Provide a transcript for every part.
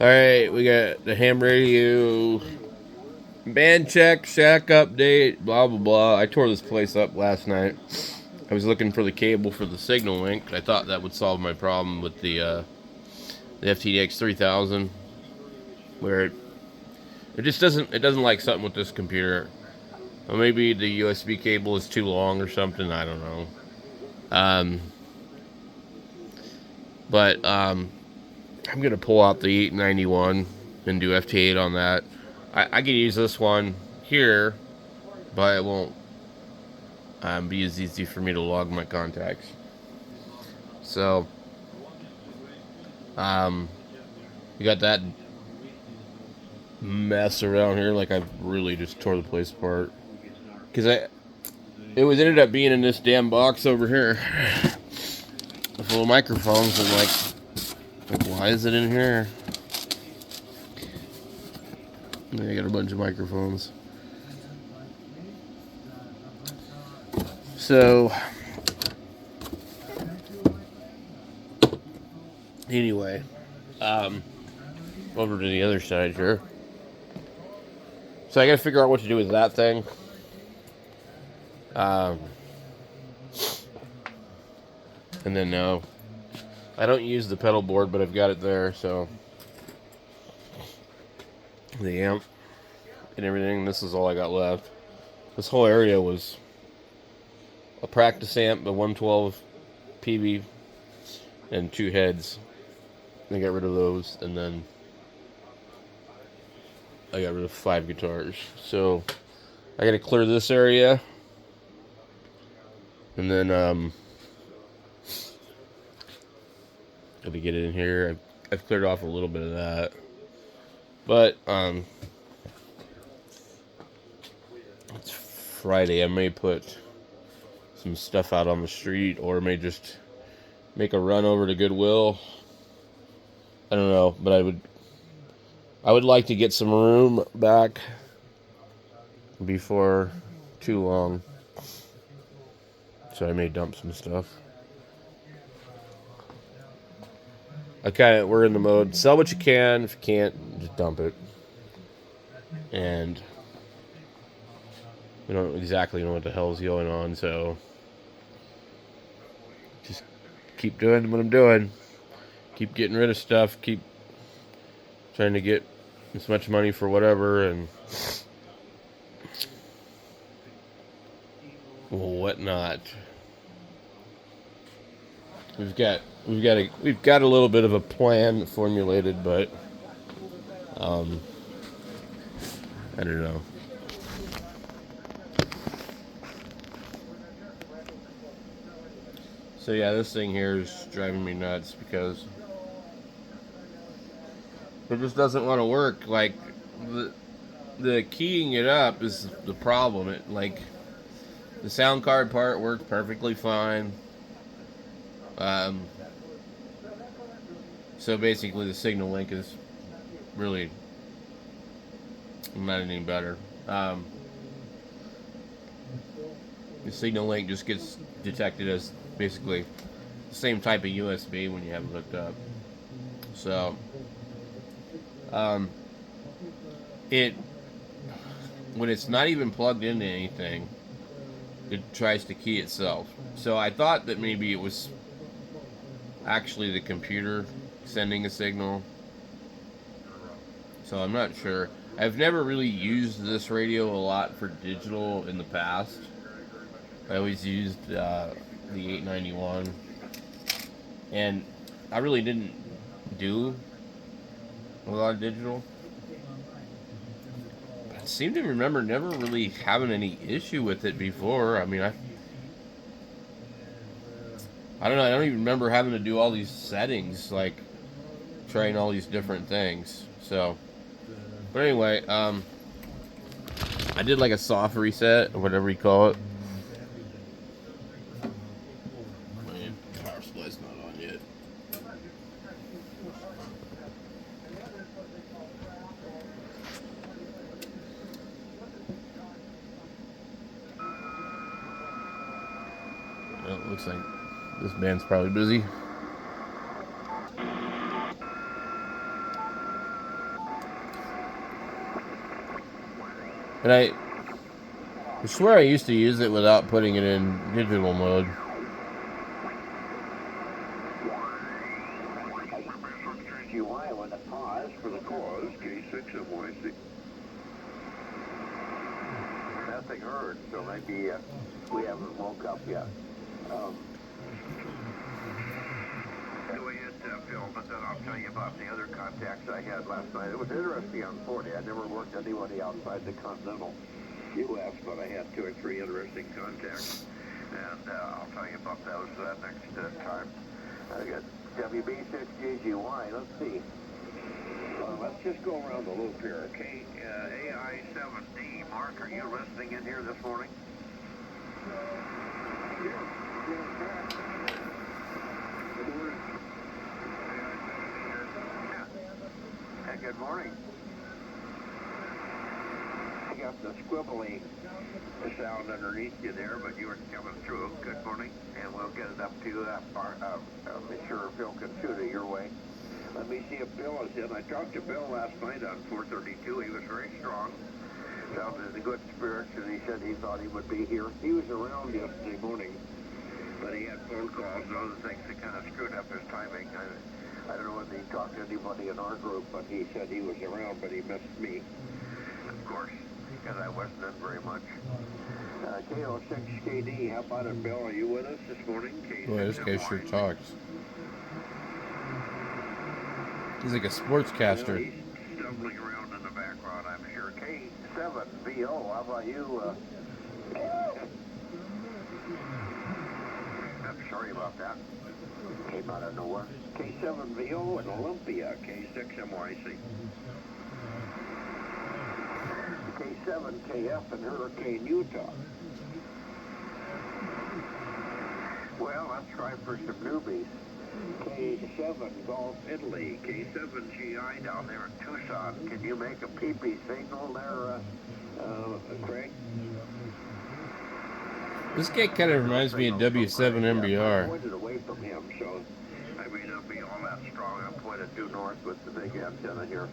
Alright, we got the ham radio, band check, shack update, blah blah blah. I tore this place up last night. I was looking for the cable for the signal link. I thought that would solve my problem with the FTX 3000, where it just doesn't like something with this computer. Or maybe the USB cable is too long or something. I don't know. Um, but I'm gonna pull out the 891 and do FT8 on that. I can use this one here, but it won't be as easy for me to log my contacts. So, you got that mess around here. Like I really just tore the place apart because it was ended up being in this damn box over here full of microphones and like why is it in here? I got a bunch of microphones. So anyway, over to the other side here. So I gotta figure out what to do with that thing. And then I don't use the pedal board, but I've got it there, so the amp and everything. This is all I got left. This whole area was a practice amp, the 112 PV, and 2 heads. I got rid of those, and then I got rid of 5 guitars. So I got to clear this area, and then got to get it in here. I've cleared off a little bit of that, but it's Friday. I may put some stuff out on the street, or may just make a run over to Goodwill. I don't know, but I would like to get some room back before too long. So I may dump some stuff. We're in the mode, sell what you can. If you can't, just dump it. And we don't exactly know what the hell's going on, so just keep doing what I'm doing. Keep getting rid of stuff. Keep trying to get as much money for whatever and whatnot. We've got a little bit of a plan formulated, but I don't know. So yeah, this thing here is driving me nuts because it just doesn't want to work. Like the keying it up is the problem. It like the sound card part works perfectly fine. So basically, the signal link is really not any better. The signal link just gets detected as basically the same type of USB when you have it hooked up. So, it when it's not even plugged into anything, it tries to key itself. So I thought that maybe it was actually the computer sending a signal. So I'm not sure. I've never really used this radio a lot for digital in the past. I always used the 891, and I really didn't do a lot of digital. I seem to remember never really having any issue with it before. I mean, I don't know. I don't even remember having to do all these settings, like trying all these different things. So, but anyway, I did like a soft reset or whatever you call it. My power supply's not on yet. Well, it looks like this band's probably busy. And I swear I used to use it without putting it in digital mode. GY with a pause for the cause, K6MYC. Nothing heard, so maybe we haven't woke up yet. Anyway, Phil, but then I'll tell you about the other contacts I had last night. It was interesting on 40. I never worked anybody outside the continental U.S., but I had 2 or 3 interesting contacts, and I'll tell you about those next time. I got WB6GGY. Let's see. Let's just go around the loop here, okay? AI7D. Mark, are you listening in here this morning? Good morning. I got the squibbly sound underneath you there, but you were coming through. Good morning, and we'll get it up to you. Make sure Bill can shoot it your way. Let me see if Bill is in. I talked to Bill last night on 432. He was very strong. Sounded in good spirits, and he said he thought he would be here. He was around yesterday morning, but he had phone calls and other things that kind of screwed up his timing. I don't know whether he talked to anybody in our group, but he said he was around, but he missed me, of course, because I wasn't in very much. KO6KD, how about it, Bill? Are you with us this morning? Boy, this guy sure talks. He's like a sportscaster. He's stumbling around in the background, I'm sure. K7VO, how about you? I'm sorry about that. Came out of nowhere. K7VO in Olympia, K6MYC. K7KF in Hurricane, Utah. Well, let's try for some newbies. K7 Gulf, Italy. K7GI down there in Tucson. Can you make a PP signal there, Craig? This guy kind of reminds me of W7MBR. I pointed away from him, so I may not be all that strong. I'm pointed due north with the big antenna here.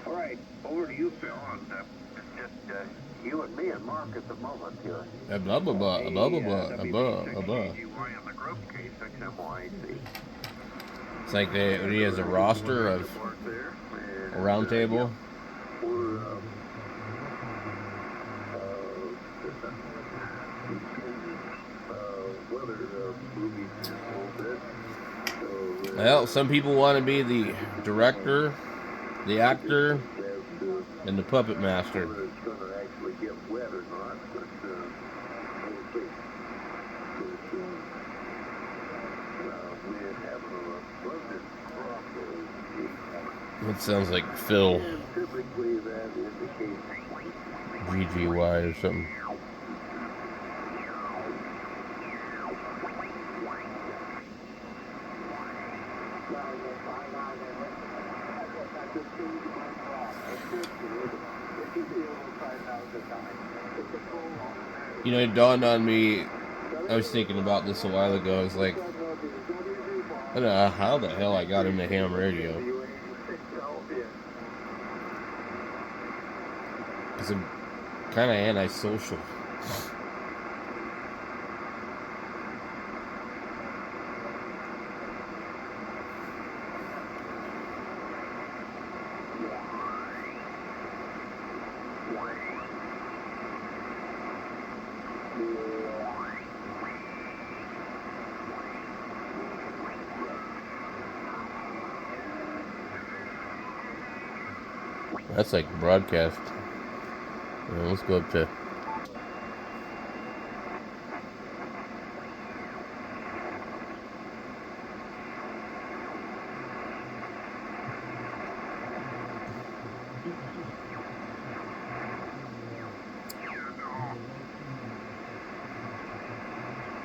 All right, over to you, Phil, and just you and me and Mark at the moment here. Blah, blah, blah, blah, blah, blah, blah, blah. It's like he has a roster of a round table. Well, some people want to be the director, the actor, and the puppet master. It sounds like Phil GGY or something. You know, it dawned on me, I was thinking about this a while ago. I was like, I don't know how the hell I got into ham radio. Because I'm kind of antisocial. That's like broadcast. Let's go up to.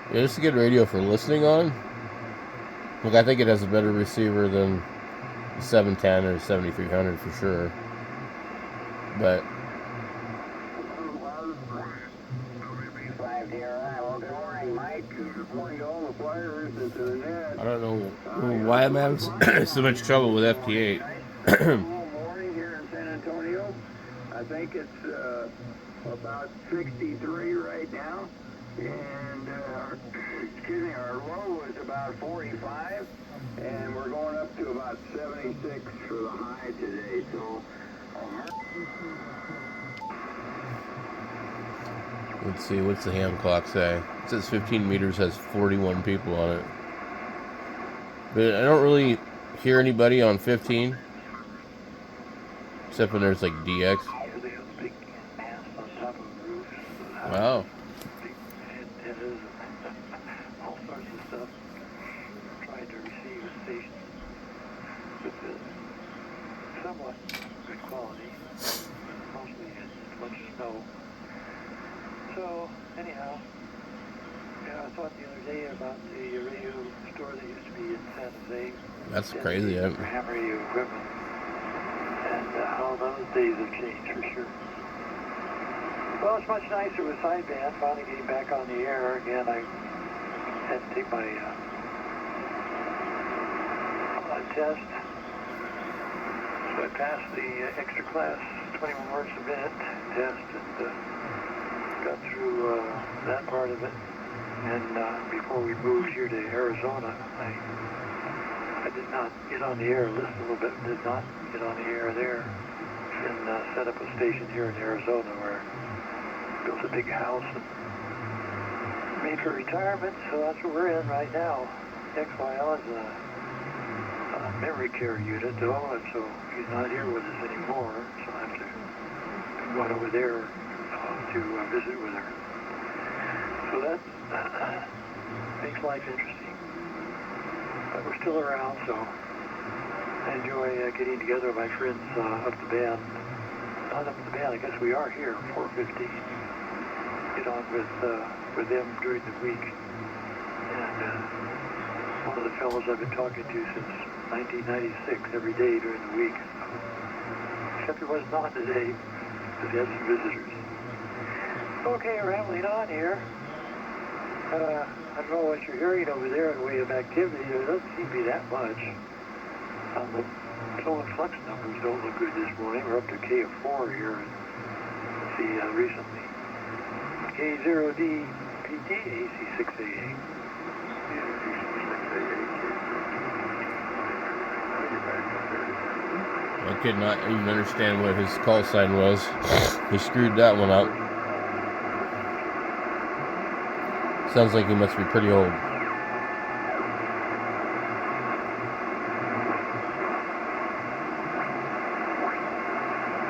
Yeah, this is good radio for listening on. Look, I think it has a better receiver than the 710 or 7300 for sure. But I don't know why I'm having so much trouble with FT8. I think it's about 63 right now. And, excuse me, our low was about 45. And we're going up to about 76 for the high today. So, Let's see, what's the ham clock say? It says 15 meters has 41 people on it. But I don't really hear anybody on 15. Except when there's like DX. Wow. All sorts of stuff. Trying to receive a station with somewhat good quality. Mostly it's much snow. So, anyhow, I thought the other day about the radio store that used to be in San Jose. That's crazy. For ham radio equipment. And how those days have changed for sure. Well, it's much nicer with sideband. Finally getting back on the air again. I had to take my test. So I passed the extra class 21 words a minute test and got through that part of it. And before we moved here to Arizona, I did not get on the air, listened a little bit, did not get on the air there, and set up a station here in Arizona where I built a big house and made for retirement, so that's what we're in right now. XYL is a memory care unit though, and so he's not here with us anymore, so I have to go over there to visit with her. So that makes life interesting. But we're still around, so I enjoy getting together with my friends up the band. Not up the band, I guess we are here, 4:15. Get on with them during the week. And one of the fellows I've been talking to since 1996, every day during the week. Except he wasn't on today, because he had some visitors. Okay, rambling on here. I don't know what you're hearing over there in the way of activity. There doesn't seem to be that much. The solar flux numbers don't look good this morning. We're up to K of 4 here. Let's see, recently. K0D PT AC688. I could not even understand what his call sign was. He screwed that one up. Sounds like he must be pretty old.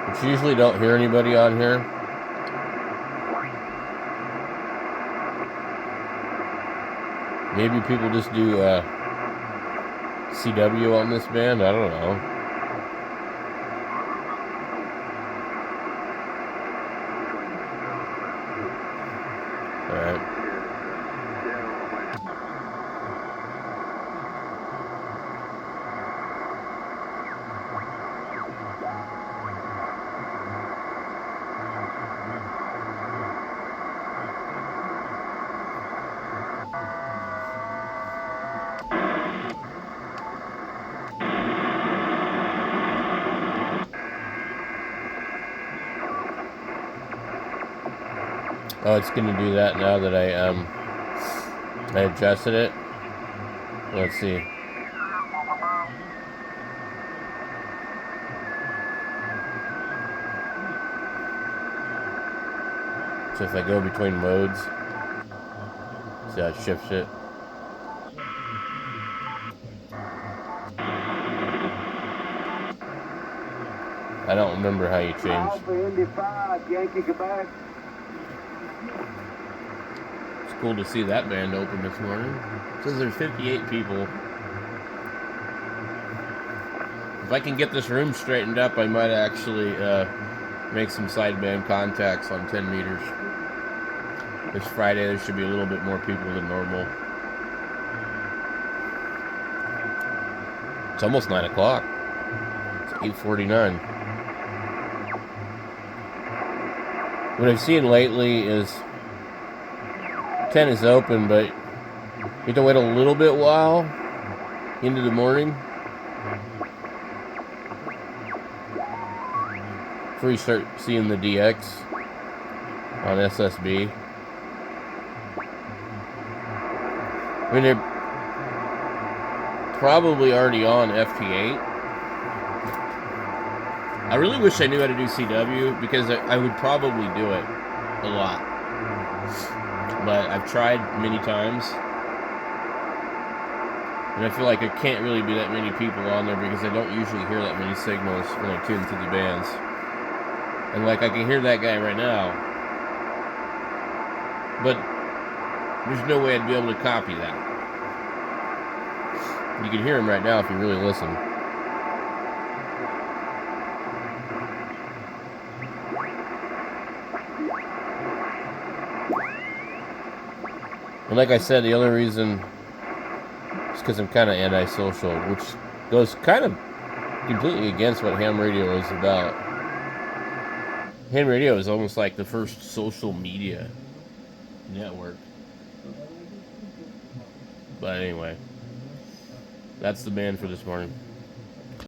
But you usually don't hear anybody on here. Maybe people just do CW on this band. I don't know. Alright. Oh, it's going to do that now that I adjusted it. Let's see. So if I go between modes, see how it shifts it. I don't remember how you change. Alpha Indy 5, Yankee Quebec. It's cool to see that band open this morning. It says there's 58 people. If I can get this room straightened up, I might actually make some sideband contacts on 10 meters. This Friday there should be a little bit more people than normal. It's almost 9 o'clock. It's 8:49. What I've seen lately is 10 is open, but you have to wait a little bit while into the morning before you start seeing the DX on SSB. I mean, they're probably already on FT8. I really wish I knew how to do CW because I would probably do it a lot. But I've tried many times. And I feel like there can't really be that many people on there because I don't usually hear that many signals when I tune to the bands. And like I can hear that guy right now. But there's no way I'd be able to copy that. You can hear him right now if you really listen. And like I said, the only reason is because I'm kind of antisocial, which goes kind of completely against what ham radio is about. Ham radio is almost like the first social media network. But anyway, that's the band for this morning.